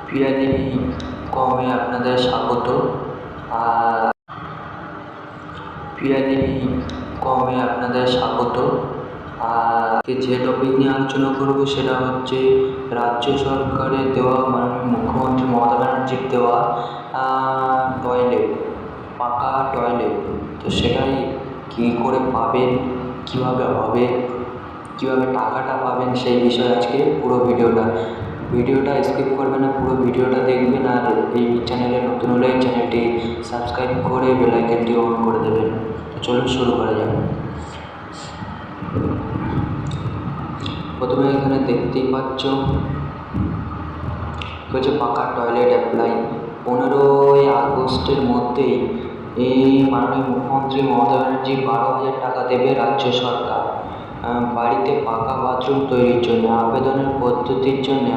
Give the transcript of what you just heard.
পিয়ালি কমে আপনাদের স্বাগত। আর পিয়ালি কমে আপনাদের স্বাগত। আর যে টপিক নিয়ে আলোচনা করবো সেটা হচ্ছে রাজ্য সরকারের দেওয়া মাননীয় মুখ্যমন্ত্রী মমতা ব্যানার্জির দেওয়া টয়লেট, পাকা টয়লেট। তো সেটাই কী করে পাবেন, কীভাবে হবে, কীভাবে টাকাটা পাবেন, সেই বিষয়ে আজকে পুরো ভিডিওটা স্কিপ করবেন না, পুরো ভিডিওটা দেখবেন। আর এই চ্যানেলে নতুন হলে চ্যানেলটি সাবস্ক্রাইব করে বেল আইকনটি অন করে দেবেন। তো চলুন শুরু করা যাক। প্রথমে এখানে দেখতেই পাচ্ছ হচ্ছে পাকা টয়লেট অ্যাপ্লাই। 15ই আগস্টের মধ্যেই এই মাননীয় মুখ্যমন্ত্রী মমতা ব্যানার্জি 12,000 টাকা দেবে রাজ্য সরকার বাড়িতে পাকা বাথরুম তৈরির জন্য। আবেদনের পদ্ধতির জন্য